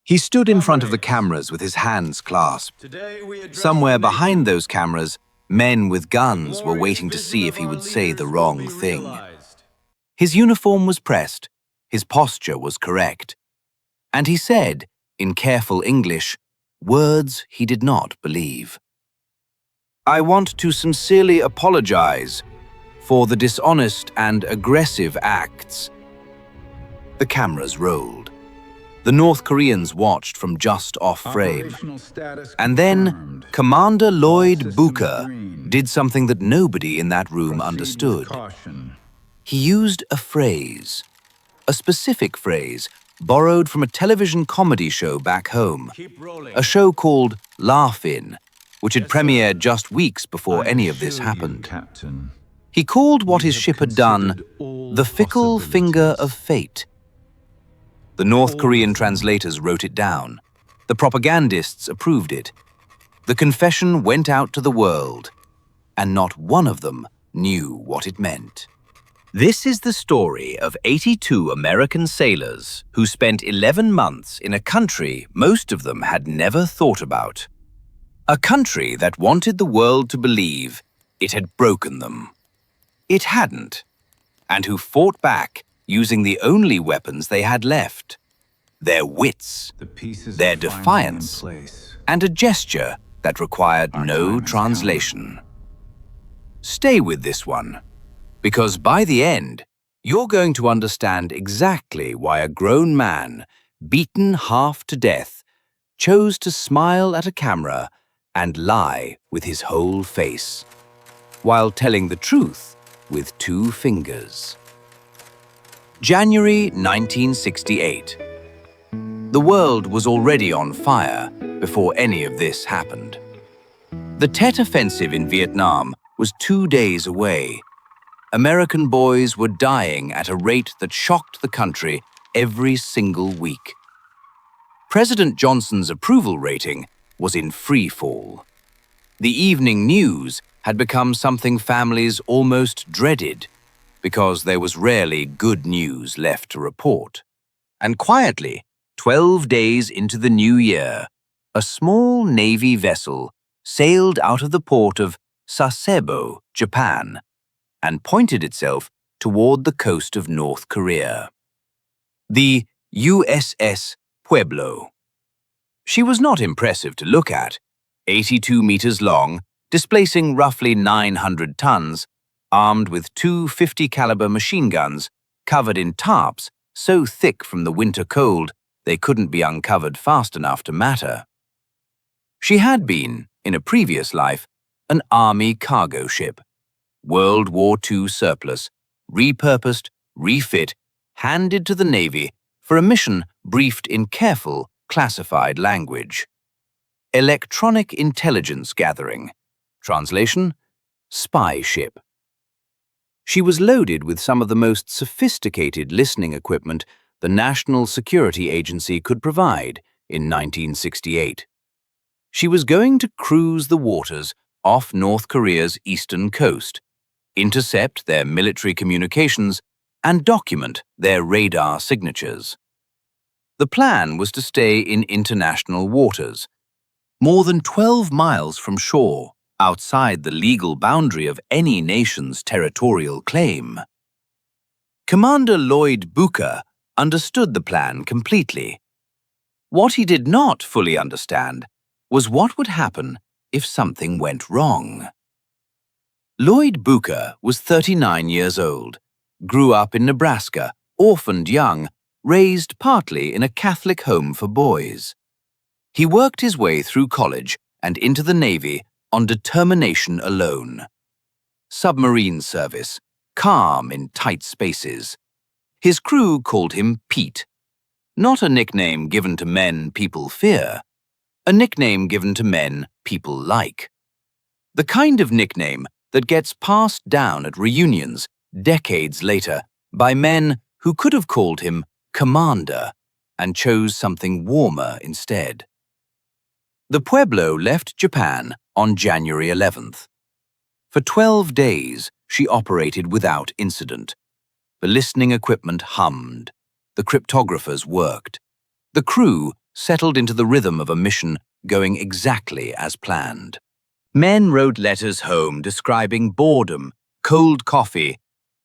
He stood in front of the cameras with his hands clasped. Somewhere behind those cameras, men with guns were waiting to see if he would say the wrong thing. His uniform was pressed, his posture was correct, and he said, in careful English, words he did not believe. "I want to sincerely apologize for the dishonest and aggressive acts." The cameras rolled. The North Koreans watched from just off frame. And then Commander Lloyd Bucher did something that nobody in that room understood. He used a phrase, a specific phrase borrowed from a television comedy show back home, a show called Laugh-In, which had premiered just weeks before any of this happened. He called what his ship had done the fickle finger of fate. The North Korean translators wrote it down. The propagandists approved it. The confession went out to the world, and not one of them knew what it meant. This is the story of 82 American sailors who spent 11 months in a country most of them had never thought about. A country that wanted the world to believe it had broken them. It hadn't, and who fought back using the only weapons they had left, their wits, their defiance, and a gesture that required no translation. Stay with this one, because by the end, you're going to understand exactly why a grown man, beaten half to death, chose to smile at a camera and lie with his whole face, while telling the truth with 2 fingers. January 1968. The world was already on fire before any of this happened. The Tet Offensive in Vietnam was 2 days away. American boys were dying at a rate that shocked the country every single week. President Johnson's approval rating was in free fall. The evening news had become something families almost dreaded, because there was rarely good news left to report. And quietly, 12 days into the new year, a small Navy vessel sailed out of the port of Sasebo, Japan, and pointed itself toward the coast of North Korea. The USS Pueblo. She was not impressive to look at, 82 meters long, displacing roughly 900 tons, armed with 2 50-caliber machine guns, covered in tarps so thick from the winter cold they couldn't be uncovered fast enough to matter. She had been, in a previous life, an Army cargo ship, World War II surplus, repurposed, refit, handed to the Navy for a mission briefed in careful, classified language. Electronic intelligence gathering. Translation: spy ship. She was loaded with some of the most sophisticated listening equipment the National Security Agency could provide in 1968. She was going to cruise the waters off North Korea's eastern coast, intercept their military communications, and document their radar signatures. The plan was to stay in international waters, more than 12 miles from shore, outside the legal boundary of any nation's territorial claim. Commander Lloyd Bucher understood the plan completely. What he did not fully understand was what would happen if something went wrong. Lloyd Bucher was 39 years old, grew up in Nebraska, orphaned young, raised partly in a Catholic home for boys. He worked his way through college and into the Navy on determination alone. Submarine service, calm in tight spaces. His crew called him Pete, not a nickname given to men people fear, a nickname given to men people like. The kind of nickname that gets passed down at reunions decades later by men who could have called him Commander and chose something warmer instead. The Pueblo left Japan on January 11th. For 12 days, she operated without incident. The listening equipment hummed. The cryptographers worked. The crew settled into the rhythm of a mission going exactly as planned. Men wrote letters home describing boredom, cold coffee,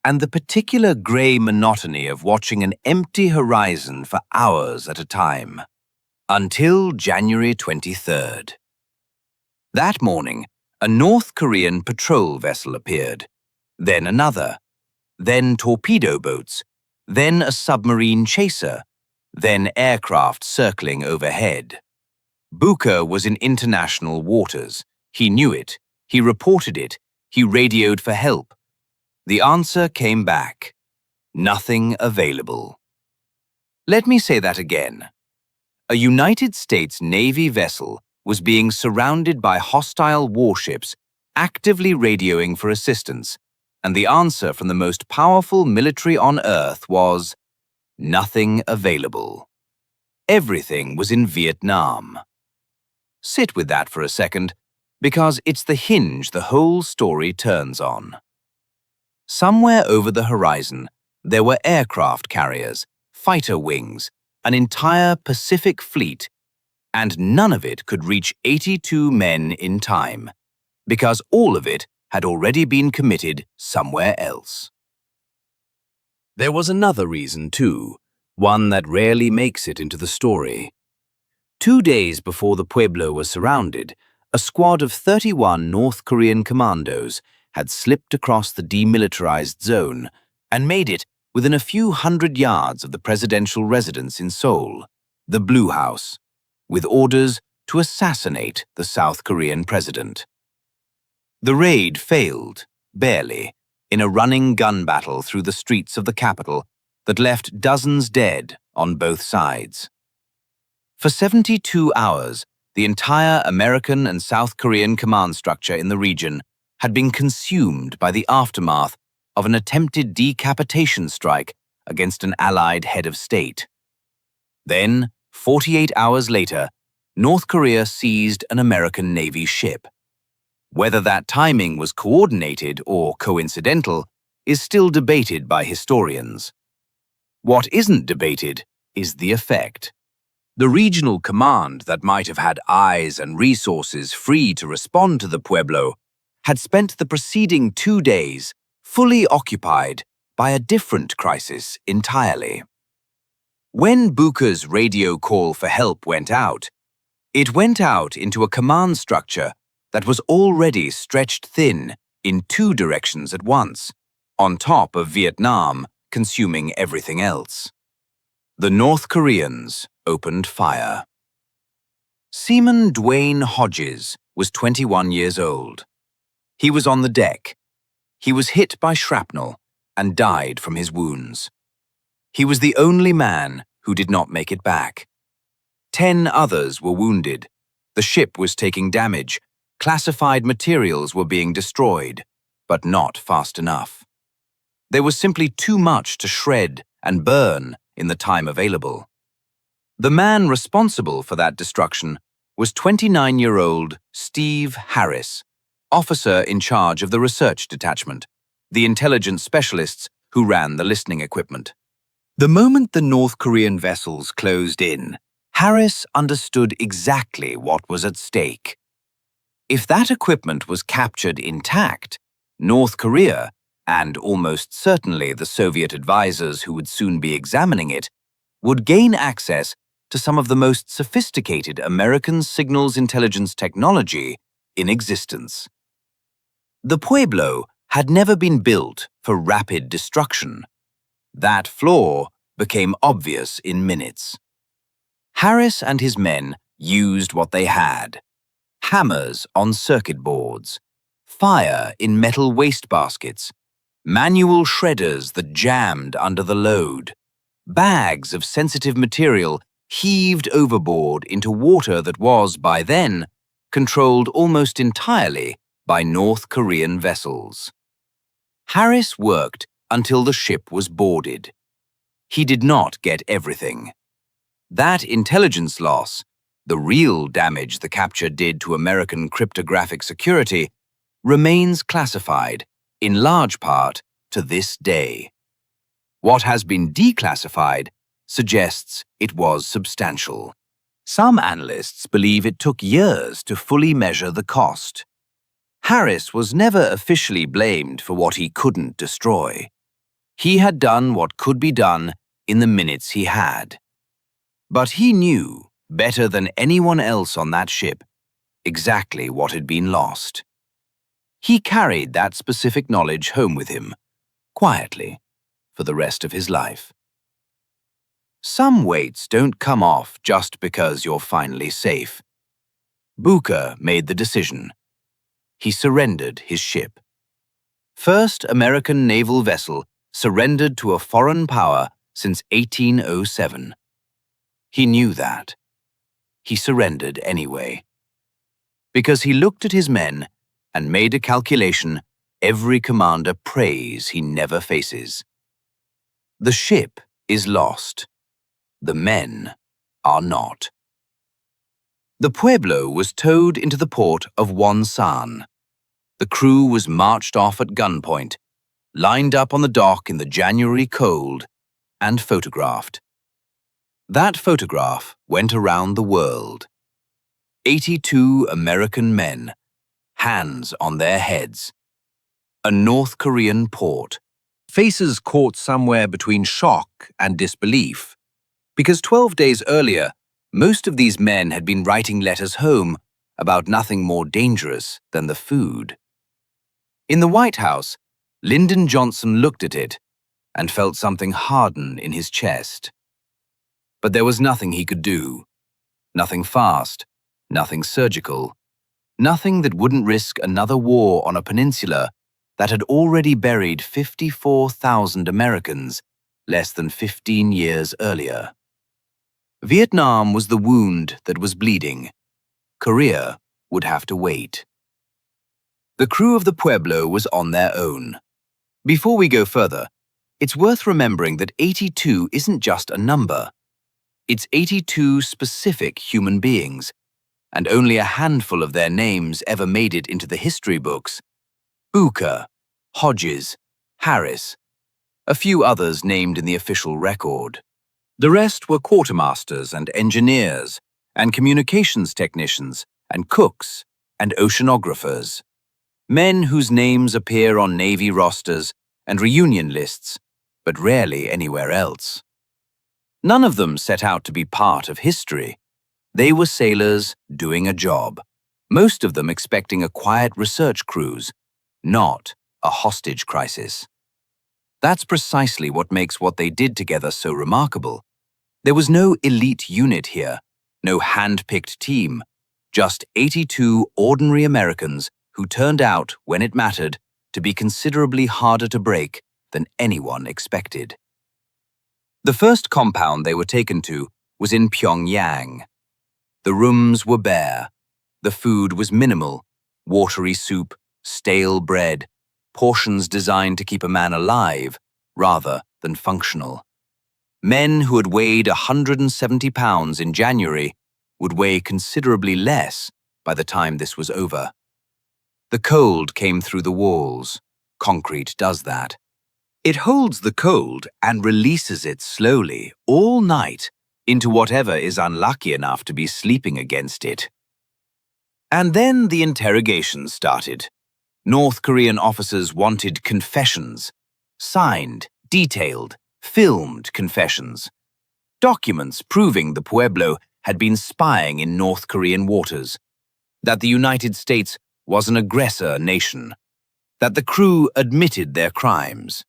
and the particular grey monotony of watching an empty horizon for hours at a time. Until January 23rd. That morning, a North Korean patrol vessel appeared, then another, then torpedo boats, then a submarine chaser, then aircraft circling overhead. Bucher was in international waters. He knew it, he reported it, he radioed for help. The answer came back: nothing available. Let me say that again. A United States Navy vessel was being surrounded by hostile warships, actively radioing for assistance, and the answer from the most powerful military on Earth was nothing available. Everything was in Vietnam. Sit with that for a second, because it's the hinge the whole story turns on. Somewhere over the horizon, there were aircraft carriers, fighter wings, an entire Pacific fleet, and none of it could reach 82 men in time, because all of it had already been committed somewhere else. There was another reason, too, one that rarely makes it into the story. 2 days before the Pueblo was surrounded, a squad of 31 North Korean commandos had slipped across the demilitarized zone and made it within a few hundred yards of the presidential residence in Seoul, the Blue House, with orders to assassinate the South Korean president. The raid failed, barely, in a running gun battle through the streets of the capital that left dozens dead on both sides. For 72 hours, the entire American and South Korean command structure in the region had been consumed by the aftermath of an attempted decapitation strike against an allied head of state. Then, 48 hours later, North Korea seized an American Navy ship. Whether that timing was coordinated or coincidental is still debated by historians. What isn't debated is the effect. The regional command that might have had eyes and resources free to respond to the Pueblo had spent the preceding 2 days fully occupied by a different crisis entirely. When Bucher's radio call for help went out, it went out into a command structure that was already stretched thin in 2 directions at once, on top of Vietnam consuming everything else. The North Koreans opened fire. Seaman Dwayne Hodges was 21 years old. He was on the deck. He was hit by shrapnel and died from his wounds. He was the only man who did not make it back. 10 others were wounded. The ship was taking damage. Classified materials were being destroyed, but not fast enough. There was simply too much to shred and burn in the time available. The man responsible for that destruction was 29-year-old Steve Harris, officer in charge of the research detachment, the intelligence specialists who ran the listening equipment. The moment the North Korean vessels closed in, Harris understood exactly what was at stake. If that equipment was captured intact, North Korea, and almost certainly the Soviet advisors who would soon be examining it, would gain access to some of the most sophisticated American signals intelligence technology in existence. The Pueblo had never been built for rapid destruction. That flaw became obvious in minutes. Harris and his men used what they had: hammers on circuit boards, fire in metal wastebaskets, manual shredders that jammed under the load, bags of sensitive material heaved overboard into water that was, by then, controlled almost entirely by North Korean vessels. Harris worked until the ship was boarded. He did not get everything. That intelligence loss, the real damage the capture did to American cryptographic security, remains classified, in large part, to this day. What has been declassified suggests it was substantial. Some analysts believe it took years to fully measure the cost. Harris was never officially blamed for what he couldn't destroy. He had done what could be done in the minutes he had. But he knew, better than anyone else on that ship, exactly what had been lost. He carried that specific knowledge home with him, quietly, for the rest of his life. Some weights don't come off just because you're finally safe. Bucher made the decision. He surrendered his ship. First American naval vessel surrendered to a foreign power since 1807. He knew that. He surrendered anyway. Because he looked at his men and made a calculation every commander prays he never faces. The ship is lost. The men are not. The Pueblo was towed into the port of Wonsan. The crew was marched off at gunpoint, lined up on the dock in the January cold, and photographed. That photograph went around the world. 82 American men, hands on their heads. A North Korean port. Faces caught somewhere between shock and disbelief, because 12 days earlier, most of these men had been writing letters home about nothing more dangerous than the food. In the White House, Lyndon Johnson looked at it and felt something harden in his chest. But there was nothing he could do. Nothing fast, nothing surgical, nothing that wouldn't risk another war on a peninsula that had already buried 54,000 Americans less than 15 years earlier. Vietnam was the wound that was bleeding. Korea would have to wait. The crew of the Pueblo was on their own. Before we go further, it's worth remembering that 82 isn't just a number. It's 82 specific human beings, and only a handful of their names ever made it into the history books. Bucher, Hodges, Harris, a few others named in the official record. The rest were quartermasters and engineers, and communications technicians, and cooks, and oceanographers. Men whose names appear on Navy rosters and reunion lists, but rarely anywhere else. None of them set out to be part of history. They were sailors doing a job, most of them expecting a quiet research cruise, not a hostage crisis. That's precisely what makes what they did together so remarkable. There was no elite unit here, no hand-picked team, just 82 ordinary Americans who turned out, when it mattered, to be considerably harder to break than anyone expected. The first compound they were taken to was in Pyongyang. The rooms were bare. The food was minimal, watery soup, stale bread, portions designed to keep a man alive rather than functional. Men who had weighed 170 pounds in January would weigh considerably less by the time this was over. The cold came through the walls. Concrete does that. It holds the cold and releases it slowly, all night, into whatever is unlucky enough to be sleeping against it. And then the interrogation started. North Korean officers wanted confessions. Signed, detailed, filmed confessions. Documents proving the Pueblo had been spying in North Korean waters. That the United States was an aggressor nation. That the crew admitted their crimes.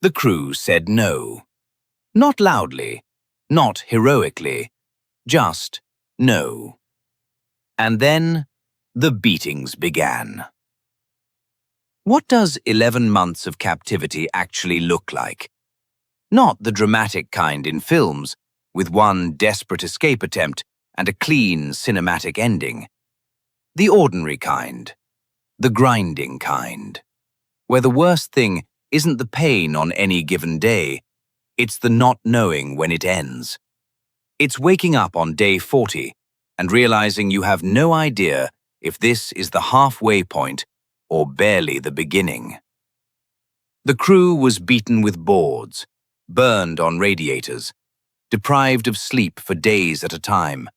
The crew said no. Not loudly, not heroically, just no. And then the beatings began. What does 11 months of captivity actually look like? Not the dramatic kind in films, with one desperate escape attempt and a clean cinematic ending. The ordinary kind. The grinding kind. Where the worst thing isn't the pain on any given day, it's the not knowing when it ends. It's waking up on day 40 and realizing you have no idea if this is the halfway point or barely the beginning. The crew was beaten with boards, burned on radiators, deprived of sleep for days at a time,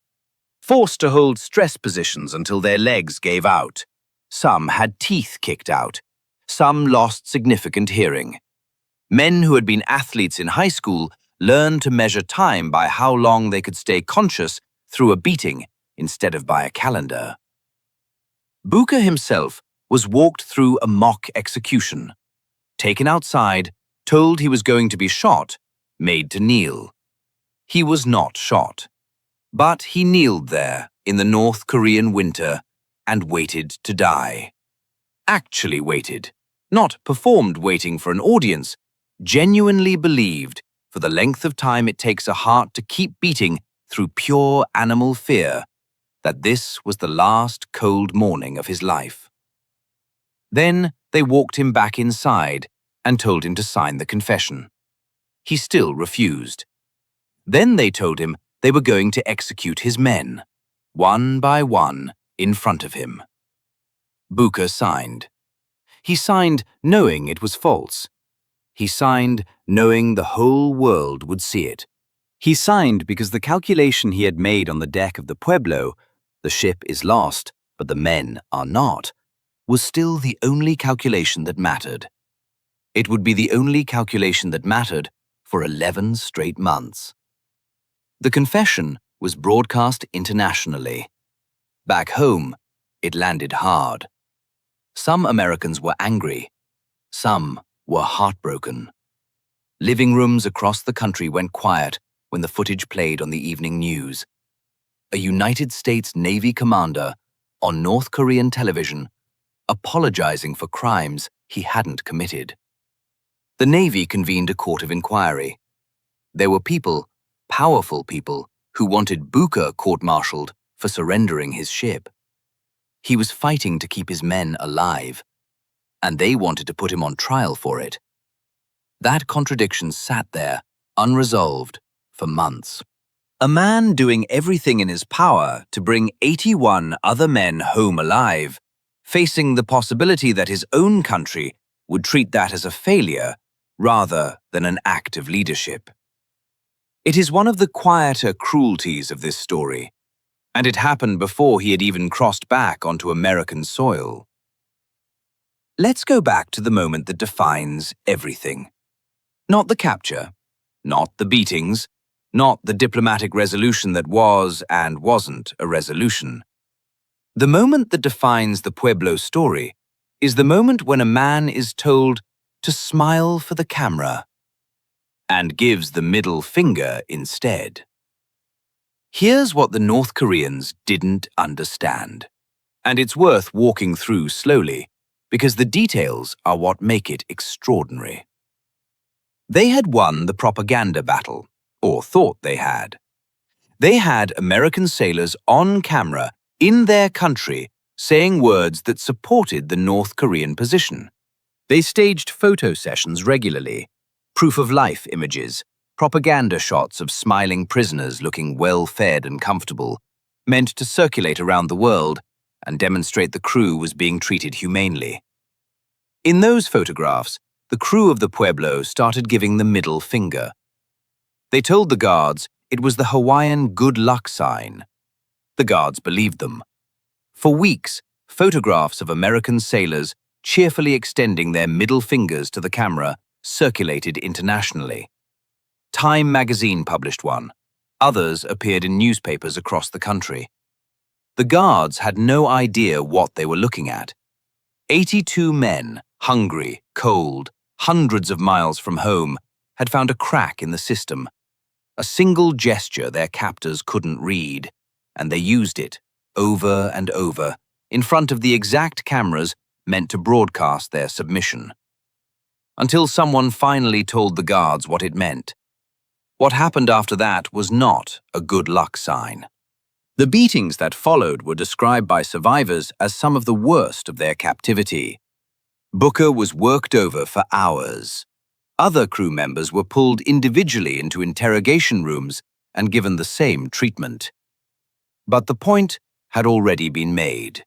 forced to hold stress positions until their legs gave out. Some had teeth kicked out. Some lost significant hearing. Men who had been athletes in high school learned to measure time by how long they could stay conscious through a beating instead of by a calendar. Bucher himself was walked through a mock execution, taken outside, told he was going to be shot, made to kneel. He was not shot, but he kneeled there in the North Korean winter and waited to die. Actually waited, not performed waiting for an audience, genuinely believed, for the length of time it takes a heart to keep beating through pure animal fear, that this was the last cold morning of his life. Then they walked him back inside and told him to sign the confession. He still refused. Then they told him they were going to execute his men, one by one, in front of him. Bucher signed. He signed knowing it was false. He signed knowing the whole world would see it. He signed because the calculation he had made on the deck of the Pueblo, the ship is lost, but the men are not, was still the only calculation that mattered. It would be the only calculation that mattered for 11 straight months. The confession was broadcast internationally. Back home, it landed hard. Some Americans were angry. Some were heartbroken. Living rooms across the country went quiet when the footage played on the evening news. A United States Navy commander on North Korean television apologizing for crimes he hadn't committed. The Navy convened a court of inquiry. There were people, powerful people, who wanted Bucher court-martialed for surrendering his ship. He was fighting to keep his men alive, and they wanted to put him on trial for it. That contradiction sat there, unresolved, for months. A man doing everything in his power to bring 81 other men home alive, facing the possibility that his own country would treat that as a failure rather than an act of leadership. It is one of the quieter cruelties of this story, and it happened before he had even crossed back onto American soil. Let's go back to the moment that defines everything. Not the capture, not the beatings, not the diplomatic resolution that was and wasn't a resolution. The moment that defines the Pueblo story is the moment when a man is told to smile for the camera and gives the middle finger instead. Here's what the North Koreans didn't understand, and it's worth walking through slowly because the details are what make it extraordinary. They had won the propaganda battle, or thought they had. They had American sailors on camera in their country saying words that supported the North Korean position. They staged photo sessions regularly, proof-of-life images, propaganda shots of smiling prisoners looking well-fed and comfortable, meant to circulate around the world and demonstrate the crew was being treated humanely. In those photographs, the crew of the Pueblo started giving the middle finger. They told the guards it was the Hawaiian good luck sign. The guards believed them. For weeks, photographs of American sailors cheerfully extending their middle fingers to the camera circulated internationally. Time magazine published one. Others appeared in newspapers across the country. The guards had no idea what they were looking at. 82 men, hungry, cold, hundreds of miles from home, had found a crack in the system. A single gesture their captors couldn't read, and they used it, over and over, in front of the exact cameras meant to broadcast their submission. Until someone finally told the guards what it meant. What happened after that was not a good luck sign. The beatings that followed were described by survivors as some of the worst of their captivity. Bucher was worked over for hours. Other crew members were pulled individually into interrogation rooms and given the same treatment. But the point had already been made.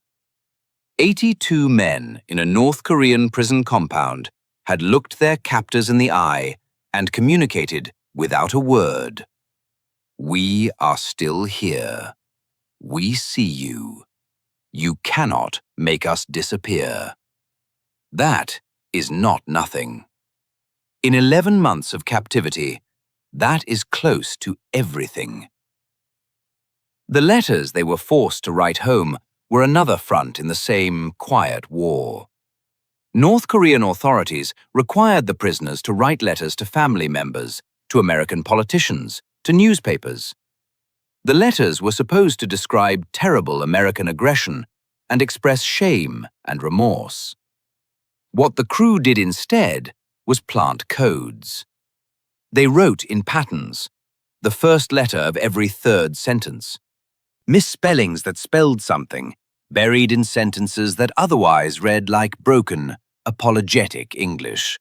82 men in a North Korean prison compound had looked their captors in the eye and communicated without a word. We are still here. We see you. You cannot make us disappear. That is not nothing. In 11 months of captivity, that is close to everything. The letters they were forced to write home were another front in the same quiet war. North Korean authorities required the prisoners to write letters to family members, to American politicians, to newspapers. The letters were supposed to describe terrible American aggression and express shame and remorse. What the crew did instead was plant codes. They wrote in patterns, the first letter of every third sentence. Misspellings that spelled something, buried in sentences that otherwise read like broken, apologetic English.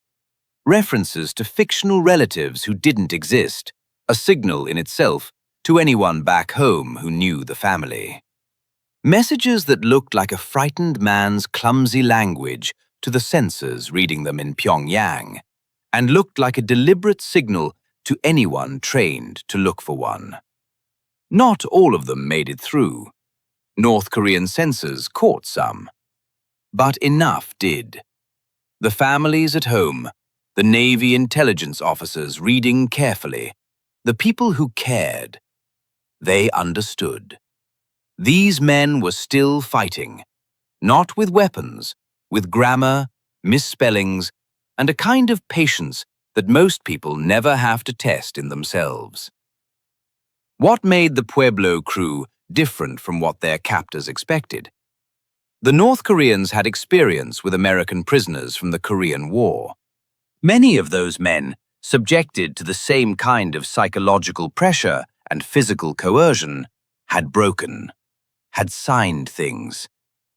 References to fictional relatives who didn't exist, a signal in itself to anyone back home who knew the family. Messages that looked like a frightened man's clumsy language to the censors reading them in Pyongyang, and looked like a deliberate signal to anyone trained to look for one. Not all of them made it through. North Korean censors caught some. But enough did. The families at home, the Navy intelligence officers reading carefully, the people who cared, they understood. These men were still fighting, not with weapons, with grammar, misspellings, and a kind of patience that most people never have to test in themselves. What made the Pueblo crew different from what their captors expected? The North Koreans had experience with American prisoners from the Korean War. Many of those men, subjected to the same kind of psychological pressure and physical coercion, had broken, had signed things,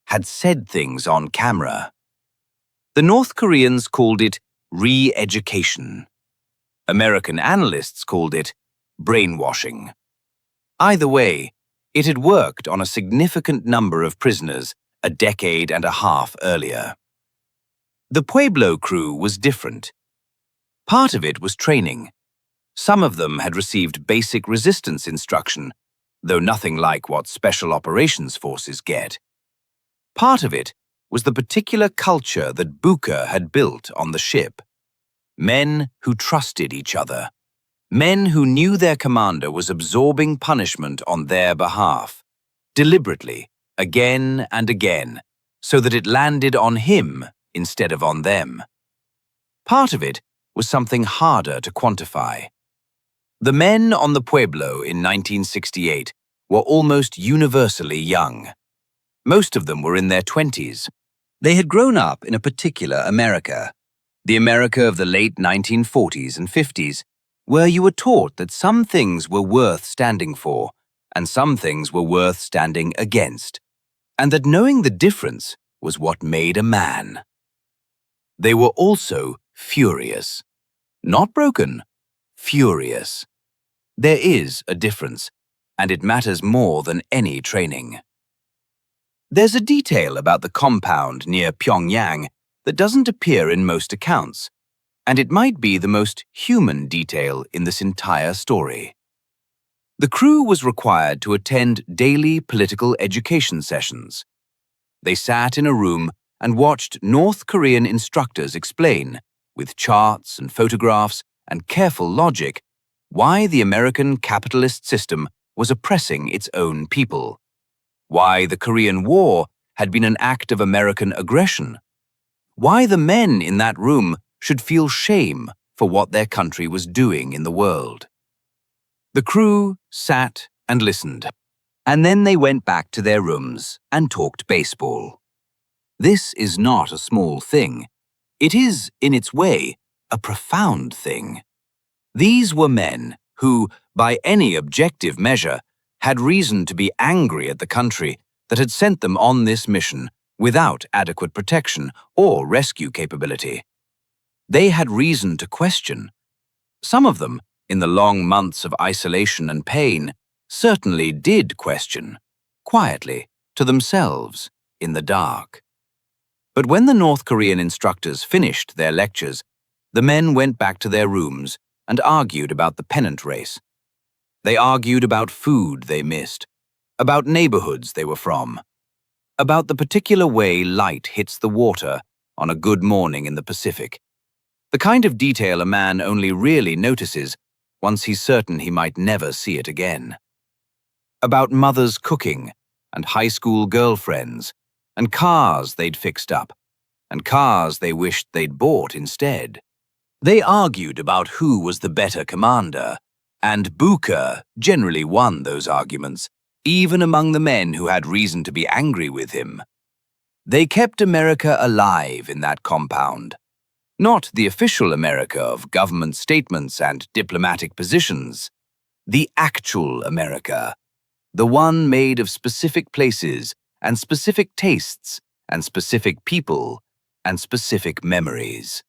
had said things on camera. The North Koreans called it re-education. American analysts called it brainwashing. Either way, it had worked on a significant number of prisoners a decade and a half earlier. The Pueblo crew was different. Part of it was training. Some of them had received basic resistance instruction, though nothing like what special operations forces get. Part of it was the particular culture that Bucher had built on the ship. Men who trusted each other. Men who knew their commander was absorbing punishment on their behalf, deliberately, again and again, so that it landed on him instead of on them. Part of it was something harder to quantify. The men on the Pueblo in 1968 were almost universally young. Most of them were in their 20s. They had grown up in a particular America, the America of the late 1940s and 50s, where you were taught that some things were worth standing for and some things were worth standing against, and that knowing the difference was what made a man. They were also furious. Not broken, furious. There is a difference, and it matters more than any training. There's a detail about the compound near Pyongyang that doesn't appear in most accounts, and it might be the most human detail in this entire story. The crew was required to attend daily political education sessions. They sat in a room and watched North Korean instructors explain, with charts and photographs and careful logic, why the American capitalist system was oppressing its own people, why the Korean War had been an act of American aggression, why the men in that room should feel shame for what their country was doing in the world. The crew sat and listened, and then they went back to their rooms and talked baseball. This is not a small thing. It is, in its way, a profound thing. These were men who, by any objective measure, had reason to be angry at the country that had sent them on this mission without adequate protection or rescue capability. They had reason to question. Some of them, in the long months of isolation and pain, certainly did question, quietly, to themselves, in the dark. But when the North Korean instructors finished their lectures, the men went back to their rooms and argued about the pennant race. They argued about food they missed, about neighborhoods they were from, about the particular way light hits the water on a good morning in the Pacific, the kind of detail a man only really notices once he's certain he might never see it again. About mothers cooking, and high school girlfriends, and cars they'd fixed up, and cars they wished they'd bought instead. They argued about who was the better commander, and Bucher generally won those arguments, even among the men who had reason to be angry with him. They kept America alive in that compound. Not the official America of government statements and diplomatic positions. The actual America. The one made of specific places and specific tastes and specific people and specific memories.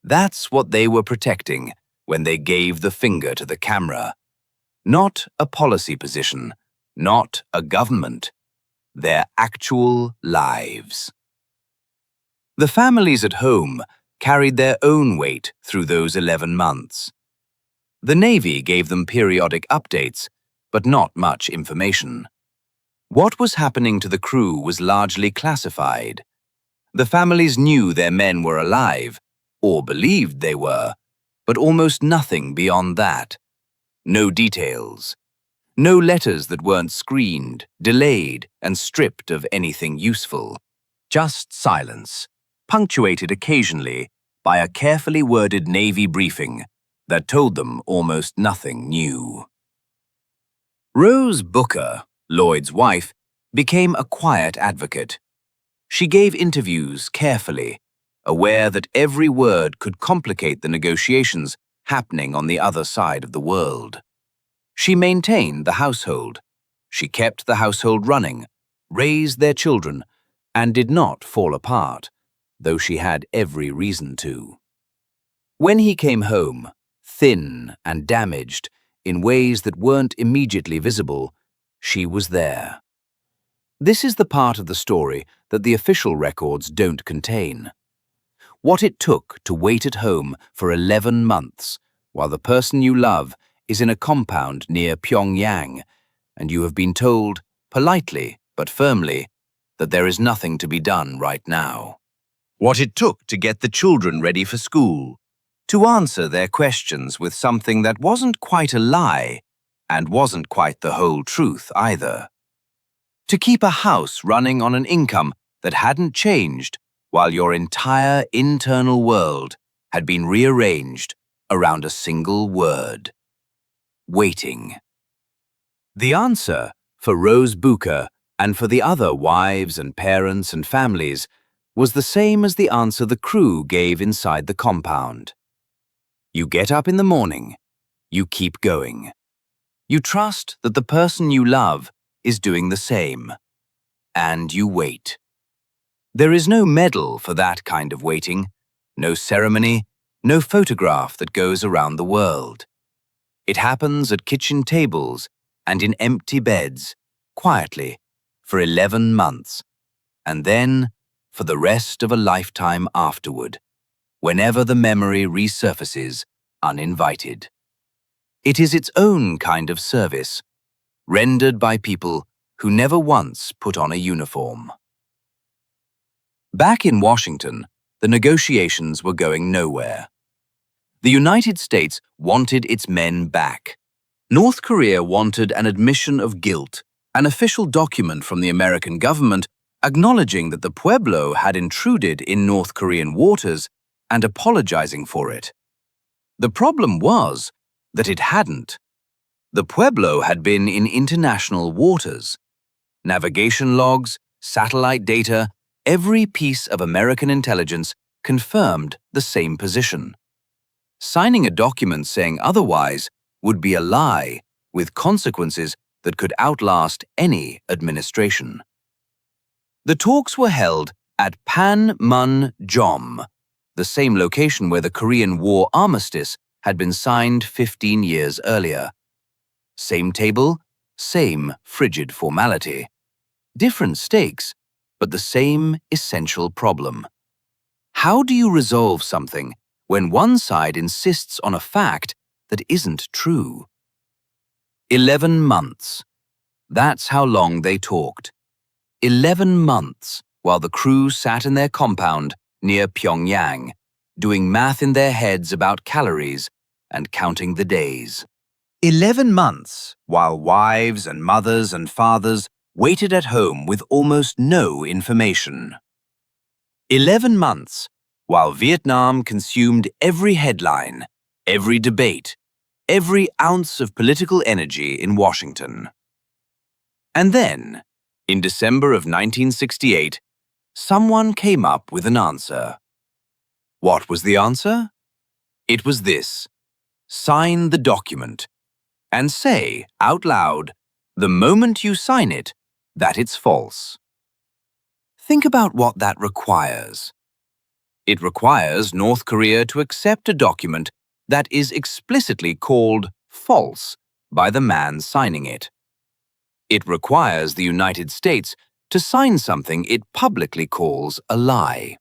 That's what they were protecting when they gave the finger to the camera. Not a policy position, not a government. Their actual lives. The families at home carried their own weight through those 11 months. The Navy gave them periodic updates, but not much information. What was happening to the crew was largely classified. The families knew their men were alive, or believed they were, but almost nothing beyond that. No details. No letters that weren't screened, delayed, and stripped of anything useful. Just silence, punctuated occasionally by a carefully worded Navy briefing that told them almost nothing new. Rose Bucher, Lloyd's wife, became a quiet advocate. She gave interviews carefully, aware that every word could complicate the negotiations happening on the other side of the world. She maintained the household. She kept the household running, raised their children, and did not fall apart, though she had every reason to. When he came home, thin and damaged in ways that weren't immediately visible, she was there. This is the part of the story that the official records don't contain. What it took to wait at home for 11 months while the person you love is in a compound near Pyongyang, and you have been told, politely but firmly, that there is nothing to be done right now. What it took to get the children ready for school, to answer their questions with something that wasn't quite a lie and wasn't quite the whole truth either. To keep a house running on an income that hadn't changed while your entire internal world had been rearranged around a single word. Waiting. The answer for Rose Bucher and for the other wives and parents and families was the same as the answer the crew gave inside the compound. You get up in the morning, you keep going. You trust that the person you love is doing the same, and you wait. There is no medal for that kind of waiting, no ceremony, no photograph that goes around the world. It happens at kitchen tables and in empty beds, quietly, for 11 months, and then for the rest of a lifetime afterward, whenever the memory resurfaces uninvited. It is its own kind of service, rendered by people who never once put on a uniform. Back in Washington, the negotiations were going nowhere. The United States wanted its men back. North Korea wanted an admission of guilt, an official document from the American government acknowledging that the Pueblo had intruded in North Korean waters and apologizing for it. The problem was that it hadn't. The Pueblo had been in international waters. Navigation logs, satellite data, every piece of American intelligence confirmed the same position. Signing a document saying otherwise would be a lie with consequences that could outlast any administration. The talks were held at Panmunjom, the same location where the Korean War armistice had been signed 15 years earlier. Same table, same frigid formality. Different stakes, but the same essential problem. How do you resolve something when one side insists on a fact that isn't true? 11 months. That's how long they talked. 11 months while the crew sat in their compound near Pyongyang, doing math in their heads about calories and counting the days. 11 months while wives and mothers and fathers waited at home with almost no information. 11 months while Vietnam consumed every headline, every debate, every ounce of political energy in Washington. And then, in December of 1968, someone came up with an answer. What was the answer? It was this: sign the document and say out loud, the moment you sign it, that it's false. Think about what that requires. It requires North Korea to accept a document that is explicitly called false by the man signing it. It requires the United States to sign something it publicly calls a lie.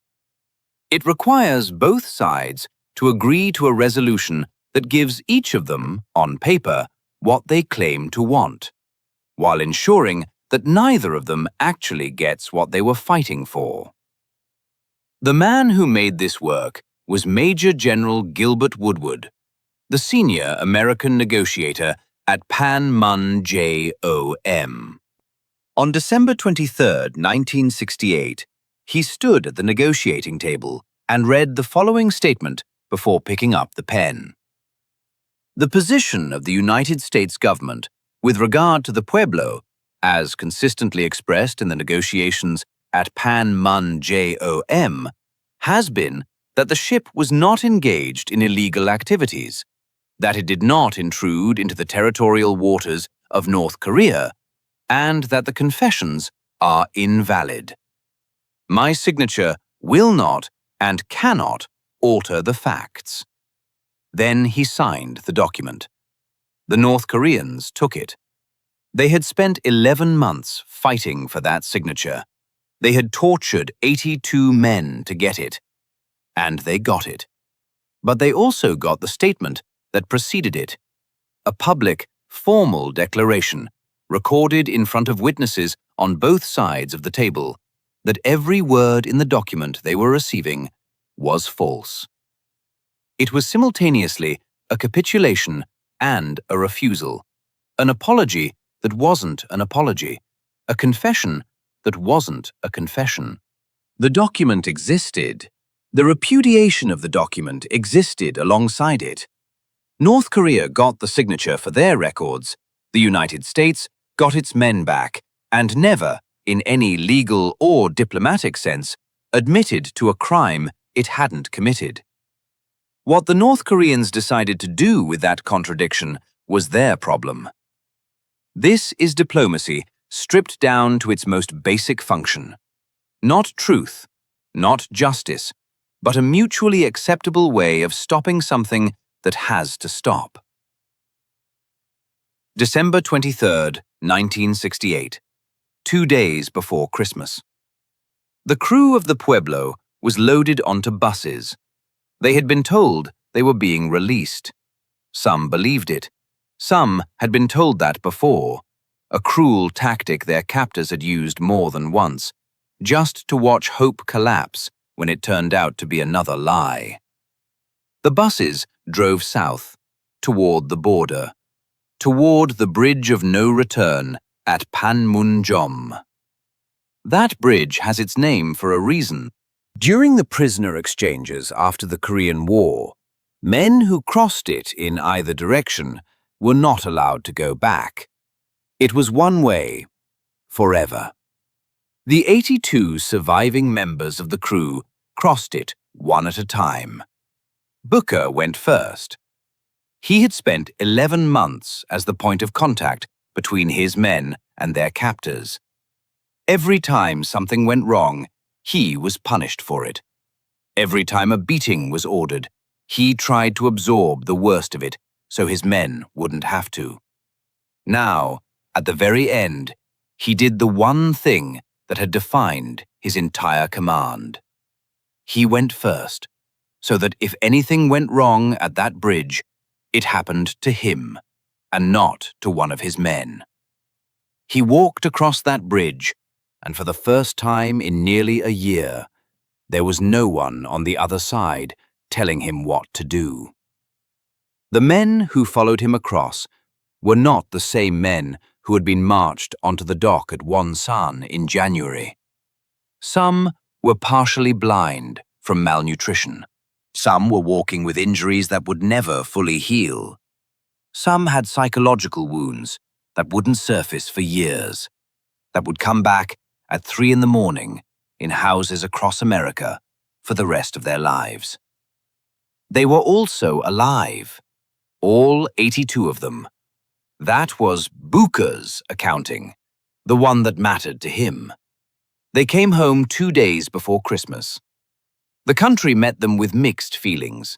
It requires both sides to agree to a resolution that gives each of them, on paper, what they claim to want, while ensuring that neither of them actually gets what they were fighting for. The man who made this work was Major General Gilbert Woodward, the senior American negotiator at Panmunjom. On December 23, 1968, he stood at the negotiating table and read the following statement before picking up the pen. The position of the United States government with regard to the Pueblo, as consistently expressed in the negotiations at Panmunjom, has been that the ship was not engaged in illegal activities, that it did not intrude into the territorial waters of North Korea, and that the confessions are invalid. My signature will not and cannot alter the facts. Then he signed the document. The North Koreans took it. They had spent 11 months fighting for that signature. They had tortured 82 men to get it. And they got it. But they also got the statement that preceded it, a public, formal declaration, recorded in front of witnesses on both sides of the table, that every word in the document they were receiving was false. It was simultaneously a capitulation and a refusal, an apology that wasn't an apology, a confession that wasn't a confession. The document existed. The repudiation of the document existed alongside it. North Korea got the signature for their records, the United States got its men back, and never, in any legal or diplomatic sense, admitted to a crime it hadn't committed. What the North Koreans decided to do with that contradiction was their problem. This is diplomacy stripped down to its most basic function. Not truth, not justice, but a mutually acceptable way of stopping something that has to stop. December 23, 1968, 2 days before Christmas. The crew of the Pueblo was loaded onto buses. They had been told they were being released. Some believed it. Some had been told that before, a cruel tactic their captors had used more than once, just to watch hope collapse when it turned out to be another lie. The buses drove south, toward the border, toward the bridge of no return at Panmunjom. That bridge has its name for a reason. During the prisoner exchanges after the Korean War, men who crossed it in either direction were not allowed to go back. It was one way, forever. The 82 surviving members of the crew crossed it one at a time. Bucher went first. He had spent 11 months as the point of contact between his men and their captors. Every time something went wrong, he was punished for it. Every time a beating was ordered, he tried to absorb the worst of it so his men wouldn't have to. Now, at the very end, he did the one thing that had defined his entire command. He went first, so that if anything went wrong at that bridge, it happened to him, and not to one of his men. He walked across that bridge, and for the first time in nearly a year, there was no one on the other side telling him what to do. The men who followed him across were not the same men who had been marched onto the dock at Wonsan in January. Some were partially blind from malnutrition. Some were walking with injuries that would never fully heal. Some had psychological wounds that wouldn't surface for years, that would come back at 3 in the morning in houses across America for the rest of their lives. They were also alive, all 82 of them. That was Bucher's accounting, the one that mattered to him. They came home 2 days before Christmas. The country met them with mixed feelings.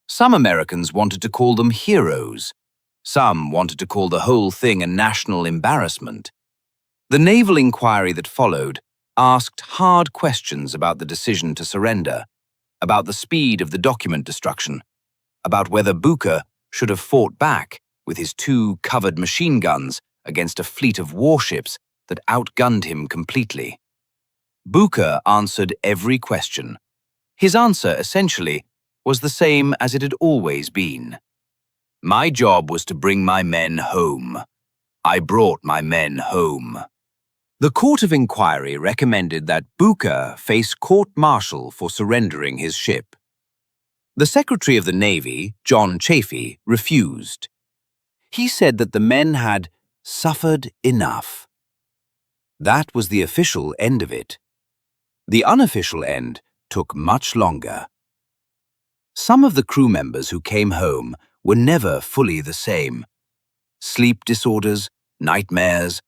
Some Americans wanted to call them heroes. Some wanted to call the whole thing a national embarrassment. The naval inquiry that followed asked hard questions about the decision to surrender, about the speed of the document destruction, about whether Bucher should have fought back with his 2 covered machine guns against a fleet of warships that outgunned him completely. Bucher answered every question. His answer, essentially, was the same as it had always been. My job was to bring my men home. I brought my men home. The Court of Inquiry recommended that Bucher face court-martial for surrendering his ship. The Secretary of the Navy, John Chafee, refused. He said that the men had suffered enough. That was the official end of it. The unofficial end took much longer. Some of the crew members who came home were never fully the same. Sleep disorders, nightmares,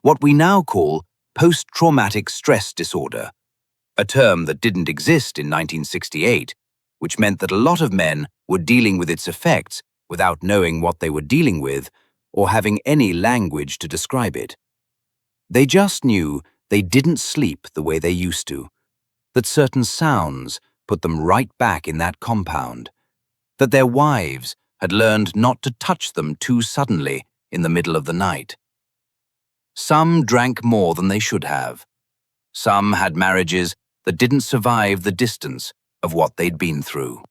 what we now call post-traumatic stress disorder, a term that didn't exist in 1968, which meant that a lot of men were dealing with its effects without knowing what they were dealing with or having any language to describe it. They just knew they didn't sleep the way they used to, that certain sounds put them right back in that compound, that their wives had learned not to touch them too suddenly in the middle of the night. Some drank more than they should have. Some had marriages that didn't survive the distance of what they'd been through.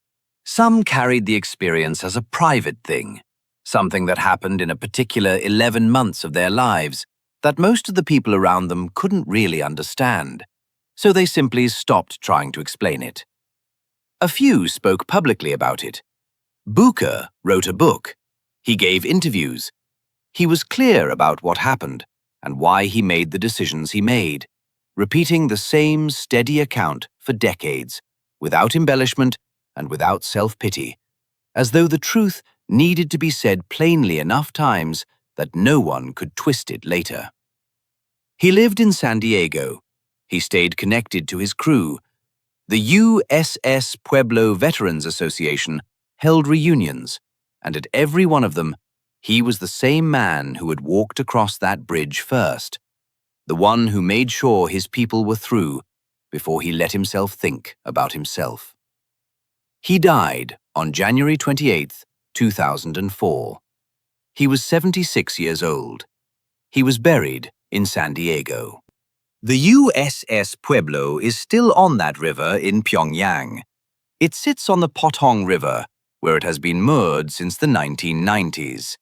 Some carried the experience as a private thing, something that happened in a particular 11 months of their lives that most of the people around them couldn't really understand, so they simply stopped trying to explain it. A few spoke publicly about it. Bucher wrote a book. He gave interviews. He was clear about what happened and why he made the decisions he made, repeating the same steady account for decades, without embellishment and without self-pity, as though the truth needed to be said plainly enough times that no one could twist it later. He lived in San Diego. He stayed connected to his crew. The USS Pueblo Veterans Association held reunions, and at every one of them, he was the same man who had walked across that bridge first, the one who made sure his people were through before he let himself think about himself. He died on January 28, 2004. He was 76 years old. He was buried in San Diego. The USS Pueblo is still on that river in Pyongyang. It sits on the Pothong River, where it has been moored since the 1990s.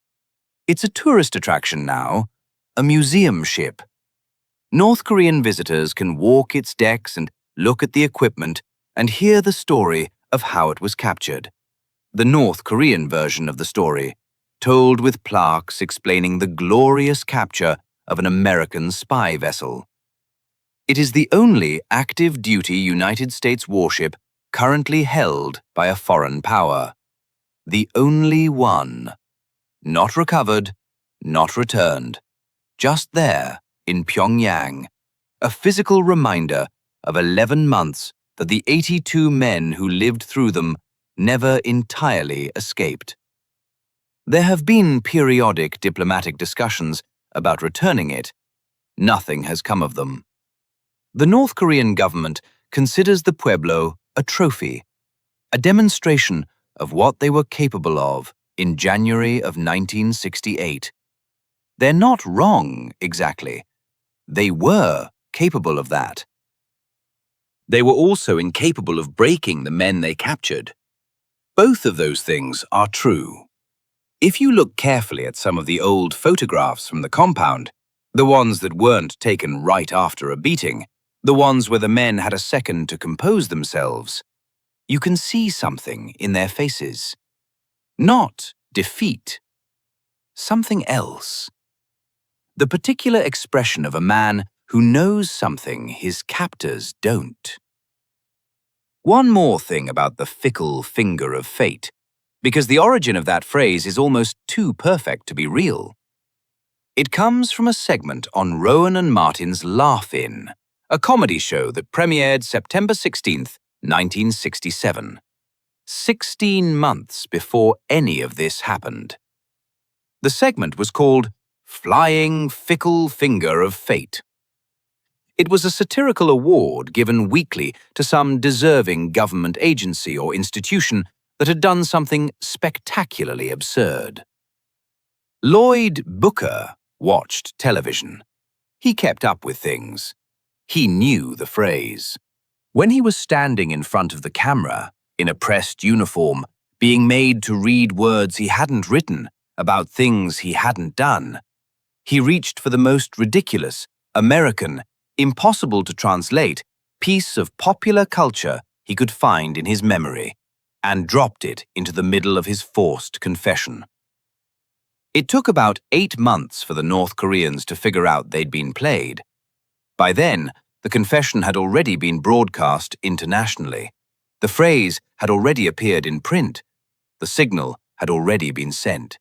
It's a tourist attraction now, a museum ship. North Korean visitors can walk its decks and look at the equipment and hear the story of how it was captured. The North Korean version of the story, told with plaques explaining the glorious capture of an American spy vessel. It is the only active-duty United States warship currently held by a foreign power. The only one. Not recovered, not returned. Just there, in Pyongyang, a physical reminder of 11 months that the 82 men who lived through them never entirely escaped. There have been periodic diplomatic discussions about returning it. Nothing has come of them. The North Korean government considers the Pueblo a trophy, a demonstration of what they were capable of in January of 1968. They're not wrong, exactly. They were capable of that. They were also incapable of breaking the men they captured. Both of those things are true. If you look carefully at some of the old photographs from the compound, the ones that weren't taken right after a beating, the ones where the men had a second to compose themselves, you can see something in their faces. Not defeat. Something else. The particular expression of a man who knows something his captors don't. One more thing about the fickle finger of fate, because the origin of that phrase is almost too perfect to be real. It comes from a segment on Rowan and Martin's Laugh-In, a comedy show that premiered September 16th, 1967. 16 months before any of this happened. The segment was called Flying Fickle Finger of Fate. It was a satirical award given weekly to some deserving government agency or institution that had done something spectacularly absurd. Lloyd Bucher watched television. He kept up with things. He knew the phrase. When he was standing in front of the camera, in a pressed uniform, being made to read words he hadn't written about things he hadn't done, he reached for the most ridiculous, American, impossible to translate piece of popular culture he could find in his memory, and dropped it into the middle of his forced confession. It took about 8 months for the North Koreans to figure out they'd been played. By then, the confession had already been broadcast internationally. The phrase had already appeared in print. The signal had already been sent.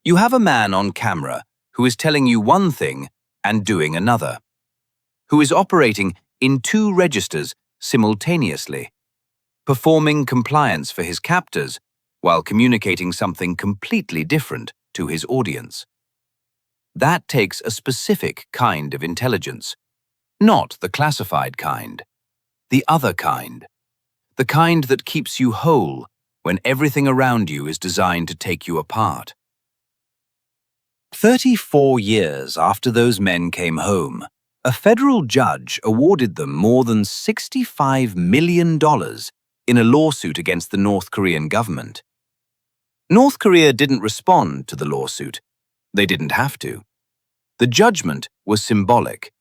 You have a man on camera who is telling you one thing and doing another, who is operating in 2 registers simultaneously, performing compliance for his captors while communicating something completely different to his audience. That takes a specific kind of intelligence, not the classified kind, the other kind, the kind that keeps you whole when everything around you is designed to take you apart. 34 years after those men came home, a federal judge awarded them more than $65 million in a lawsuit against the North Korean government. North Korea didn't respond to the lawsuit. They didn't have to. The judgment was symbolic.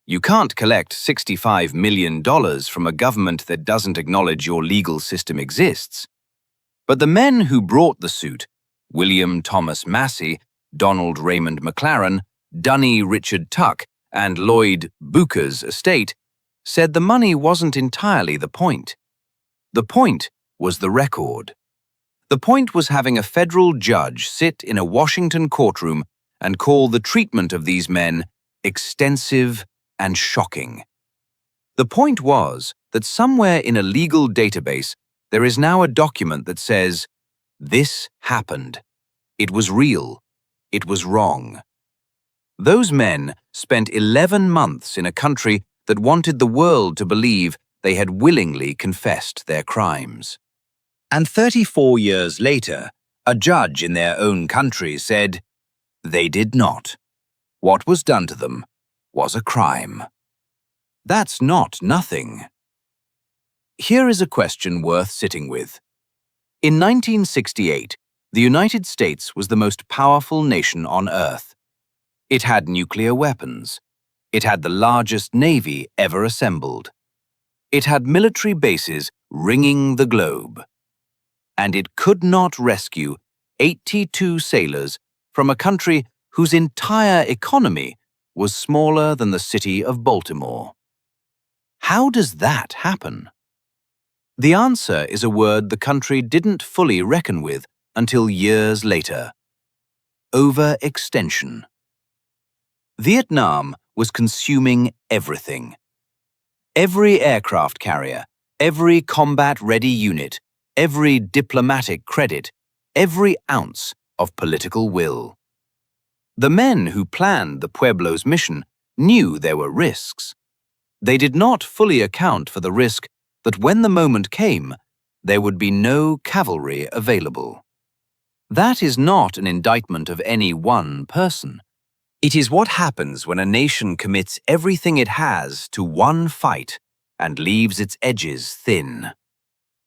You can't collect $65 million from a government that doesn't acknowledge your legal system exists. But the men who brought the suit, William Thomas Massey, Donald Raymond McLaren, Dunny Richard Tuck, and Lloyd Bucher's estate, said the money wasn't entirely the point. The point was the record. The point was having a federal judge sit in a Washington courtroom and call the treatment of these men extensive and shocking. The point was that somewhere in a legal database there is now a document that says, "This happened. It was real. It was wrong." Those men spent 11 months in a country that wanted the world to believe they had willingly confessed their crimes. And 34 years later, a judge in their own country said, they did not. What was done to them was a crime. That's not nothing. Here is a question worth sitting with. In 1968, the United States was the most powerful nation on Earth. It had nuclear weapons. It had the largest navy ever assembled. It had military bases ringing the globe. And it could not rescue 82 sailors from a country whose entire economy was smaller than the city of Baltimore. How does that happen? The answer is a word the country didn't fully reckon with until years later. Overextension. Vietnam was consuming everything. Every aircraft carrier, every combat-ready unit, every diplomatic credit, every ounce of political will. The men who planned the Pueblo's mission knew there were risks. They did not fully account for the risk that when the moment came, there would be no cavalry available. That is not an indictment of any one person. It is what happens when a nation commits everything it has to one fight and leaves its edges thin.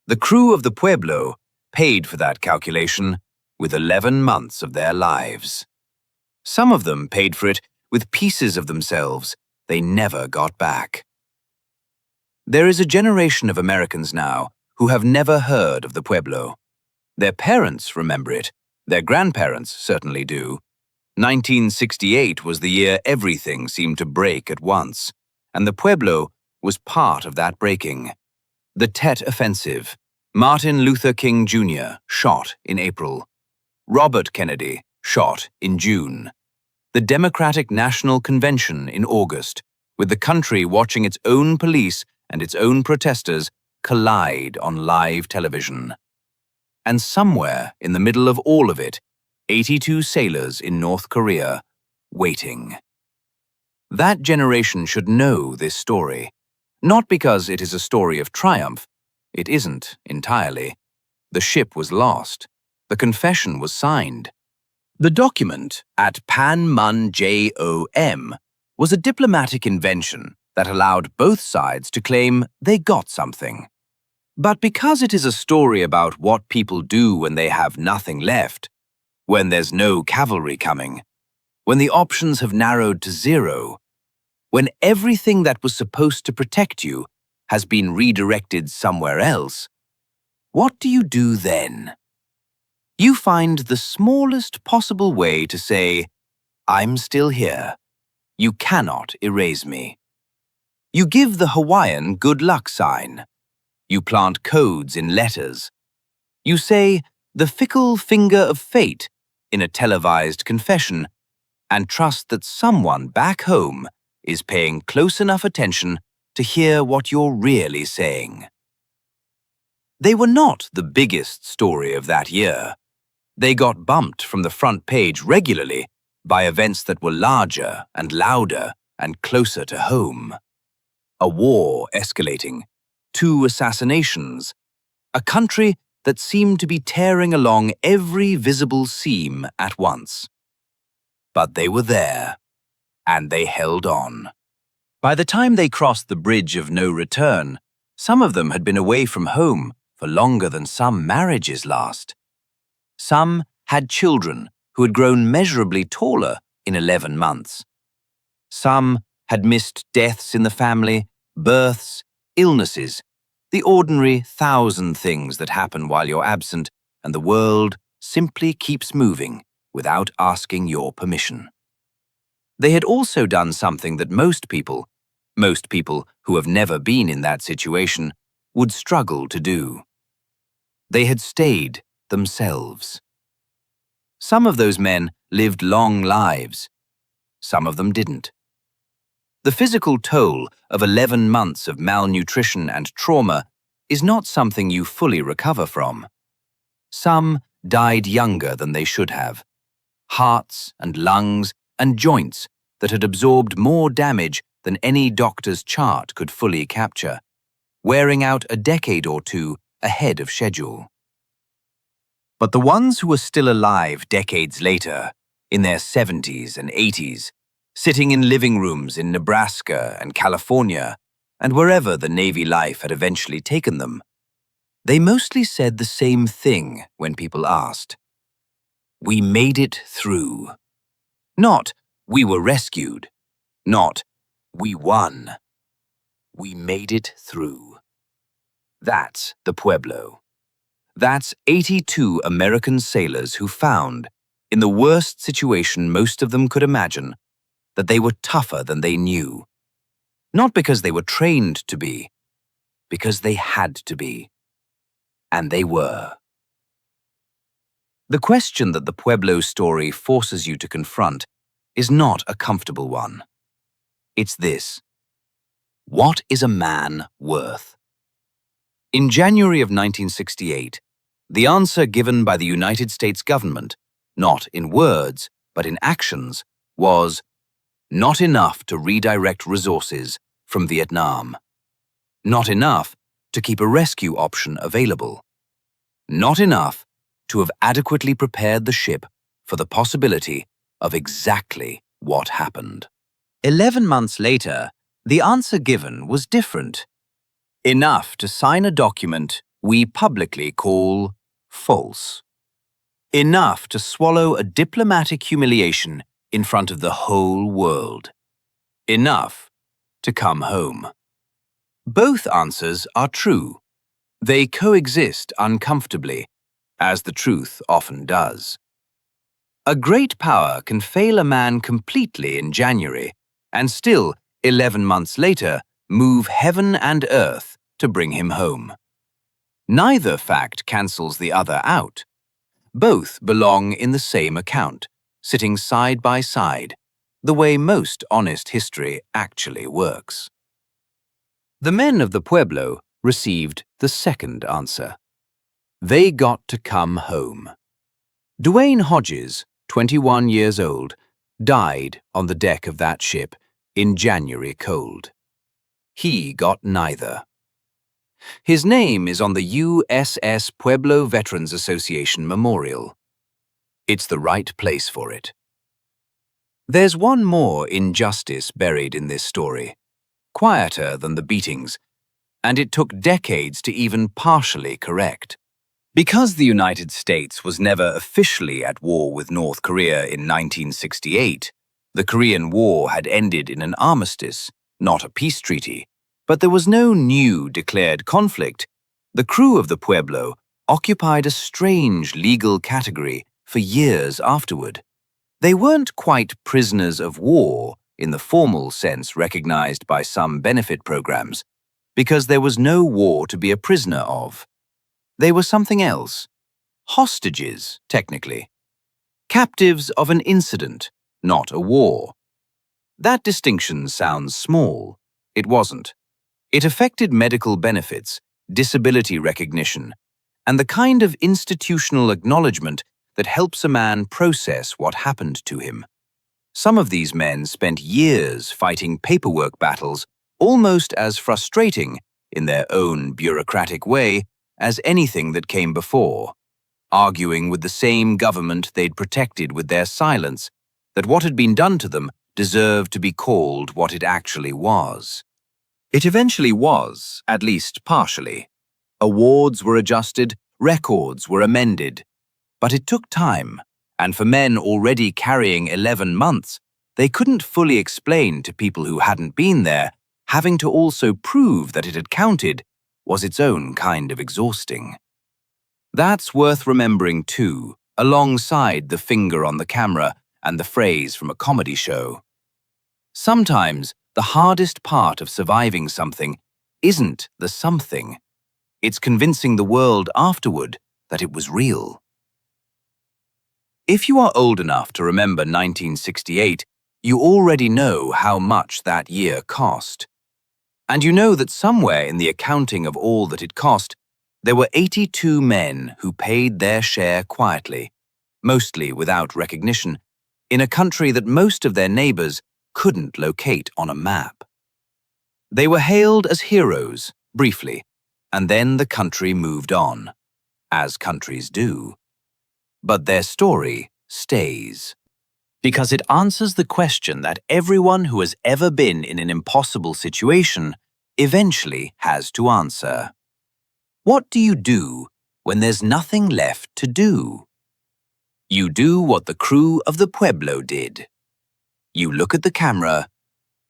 The crew of the Pueblo paid for that calculation with 11 months of their lives. Some of them paid for it with pieces of themselves they never got back. There is a generation of Americans now who have never heard of the Pueblo. Their parents remember it. Their grandparents certainly do. 1968 was the year everything seemed to break at once, and the Pueblo was part of that breaking. The Tet Offensive. Martin Luther King Jr. shot in April. Robert Kennedy shot in June. The Democratic National Convention in August, with the country watching its own police and its own protesters collide on live television. And somewhere in the middle of all of it, 82 sailors in North Korea, waiting. That generation should know this story, not because it is a story of triumph. It isn't entirely. The ship was lost. The confession was signed. The document at Panmunjom was a diplomatic invention that allowed both sides to claim they got something. But because it is a story about what people do when they have nothing left, when there's no cavalry coming, when the options have narrowed to zero, when everything that was supposed to protect you has been redirected somewhere else, what do you do then? You find the smallest possible way to say, "I'm still here. You cannot erase me." You give the Hawaiian good luck sign. You plant codes in letters. You say the fickle finger of fate in a televised confession and trust that someone back home is paying close enough attention to hear what you're really saying. They were not the biggest story of that year. They got bumped from the front page regularly by events that were larger and louder and closer to home. A war escalating, 2 assassinations, a country that seemed to be tearing along every visible seam at once. But they were there, and they held on. By the time they crossed the bridge of no return, some of them had been away from home for longer than some marriages last. Some had children who had grown measurably taller in 11 months. Some had missed deaths in the family, births, illnesses, the ordinary 1,000 things that happen while you're absent, and the world simply keeps moving without asking your permission. They had also done something that most people who have never been in that situation, would struggle to do. They had stayed themselves. Some of those men lived long lives. Some of them didn't. The physical toll of 11 months of malnutrition and trauma is not something you fully recover from. Some died younger than they should have. Hearts and lungs and joints that had absorbed more damage than any doctor's chart could fully capture, wearing out a decade or two ahead of schedule. But the ones who were still alive decades later, in their 70s and 80s, sitting in living rooms in Nebraska and California, and wherever the Navy life had eventually taken them, they mostly said the same thing when people asked. We made it through. Not, we were rescued. Not, we won. We made it through. That's the Pueblo. That's 82 American sailors who found, in the worst situation most of them could imagine, that they were tougher than they knew. Not because they were trained to be, because they had to be. And they were. The question that the Pueblo story forces you to confront is not a comfortable one. It's this. What is a man worth? In January of 1968, the answer given by the United States government, not in words, but in actions, was not enough to redirect resources from Vietnam. Not enough to keep a rescue option available. Not enough to have adequately prepared the ship for the possibility of exactly what happened. 11 months later, the answer given was different. Enough to sign a document we publicly call false. Enough to swallow a diplomatic humiliation in front of the whole world. Enough to come home. Both answers are true. They coexist uncomfortably, as the truth often does. A great power can fail a man completely in January and still, 11 months later, move heaven and earth to bring him home. Neither fact cancels the other out. Both belong in the same account, sitting side by side, the way most honest history actually works. The men of the Pueblo received the second answer. They got to come home. Dwayne Hodges, 21 years old, died on the deck of that ship in January cold. He got neither. His name is on the USS Pueblo Veterans Association Memorial. It's the right place for it. There's one more injustice buried in this story, quieter than the beatings, and it took decades to even partially correct. Because the United States was never officially at war with North Korea in 1968, the Korean War had ended in an armistice, not a peace treaty, but there was no new declared conflict. The crew of the Pueblo occupied a strange legal category for years afterward. They weren't quite prisoners of war in the formal sense recognized by some benefit programs, because there was no war to be a prisoner of. They were something else. Hostages, technically. Captives of an incident, not a war. That distinction sounds small. It wasn't. It affected medical benefits, disability recognition, and the kind of institutional acknowledgement that helps a man process what happened to him. Some of these men spent years fighting paperwork battles almost as frustrating, in their own bureaucratic way, as anything that came before, arguing with the same government they'd protected with their silence, that what had been done to them deserved to be called what it actually was. It eventually was, at least partially. Awards were adjusted, records were amended. But it took time, and for men already carrying 11 months, they couldn't fully explain to people who hadn't been there, having to also prove that it had counted was its own kind of exhausting. That's worth remembering too, alongside the finger on the camera and the phrase from a comedy show. Sometimes the hardest part of surviving something isn't the something. It's convincing the world afterward that it was real. If you are old enough to remember 1968, you already know how much that year cost. And you know that somewhere in the accounting of all that it cost, there were 82 men who paid their share quietly, mostly without recognition, in a country that most of their neighbors couldn't locate on a map. They were hailed as heroes, briefly, and then the country moved on, as countries do. But their story stays, because it answers the question that everyone who has ever been in an impossible situation eventually has to answer. What do you do when there's nothing left to do? You do what the crew of the Pueblo did. You look at the camera,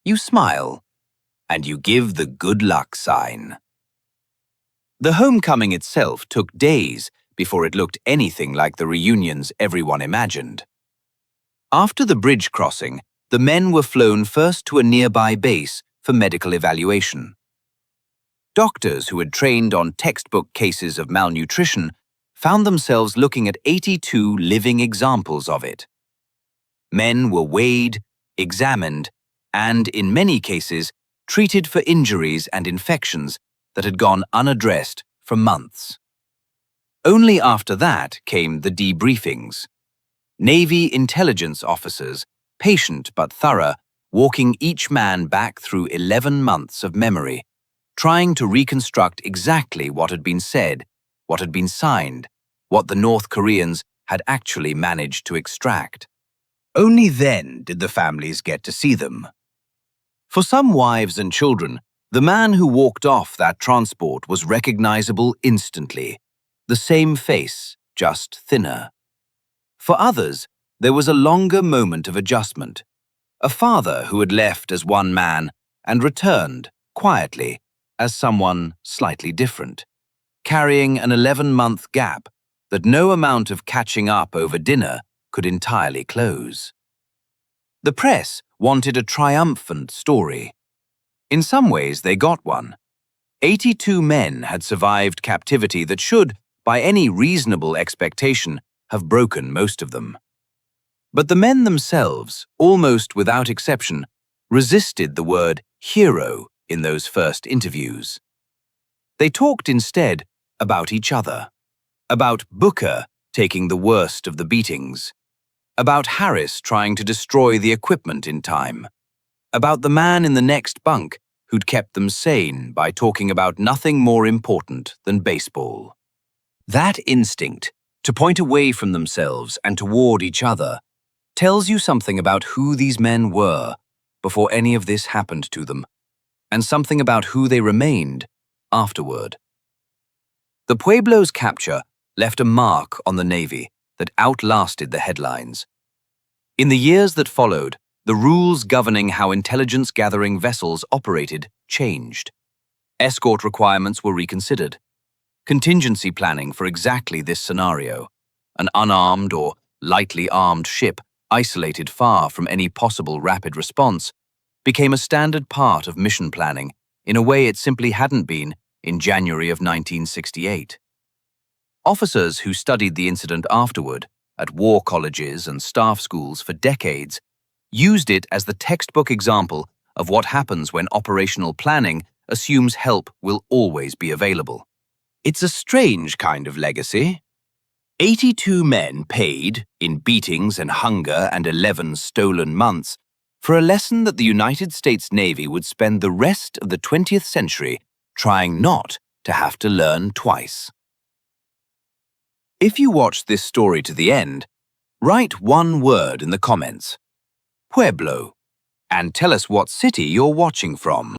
you smile, and you give the good luck sign. The homecoming itself took days before it looked anything like the reunions everyone imagined. After the bridge crossing, the men were flown first to a nearby base for medical evaluation. Doctors who had trained on textbook cases of malnutrition found themselves looking at 82 living examples of it. Men were weighed, examined, and, in many cases, treated for injuries and infections that had gone unaddressed for months. Only after that came the debriefings. Navy intelligence officers, patient but thorough, walking each man back through 11 months of memory, trying to reconstruct exactly what had been said, what had been signed, what the North Koreans had actually managed to extract. Only then did the families get to see them. For some wives and children, the man who walked off that transport was recognizable instantly. The same face, just thinner. For others, there was a longer moment of adjustment. A father who had left as one man and returned, quietly, as someone slightly different, carrying an 11-month gap that no amount of catching up over dinner could entirely close. The press wanted a triumphant story. In some ways, they got one. 82 men had survived captivity that should, by any reasonable expectation, have broken most of them. But the men themselves, almost without exception, resisted the word hero in those first interviews. They talked instead about each other, about Bucher taking the worst of the beatings, about Harris trying to destroy the equipment in time, about the man in the next bunk who'd kept them sane by talking about nothing more important than baseball. That instinct, to point away from themselves and toward each other, tells you something about who these men were before any of this happened to them, and something about who they remained afterward. The Pueblo's capture left a mark on the Navy that outlasted the headlines. In the years that followed, the rules governing how intelligence-gathering vessels operated changed. Escort requirements were reconsidered. Contingency planning for exactly this scenario, an unarmed or lightly armed ship isolated far from any possible rapid response, became a standard part of mission planning in a way it simply hadn't been in January of 1968. Officers who studied the incident afterward, at war colleges and staff schools for decades, used it as the textbook example of what happens when operational planning assumes help will always be available. It's a strange kind of legacy. 82 men paid, in beatings and hunger and 11 stolen months, for a lesson that the United States Navy would spend the rest of the 20th century trying not to have to learn twice. If you watched this story to the end, write one word in the comments, Pueblo, and tell us what city you're watching from.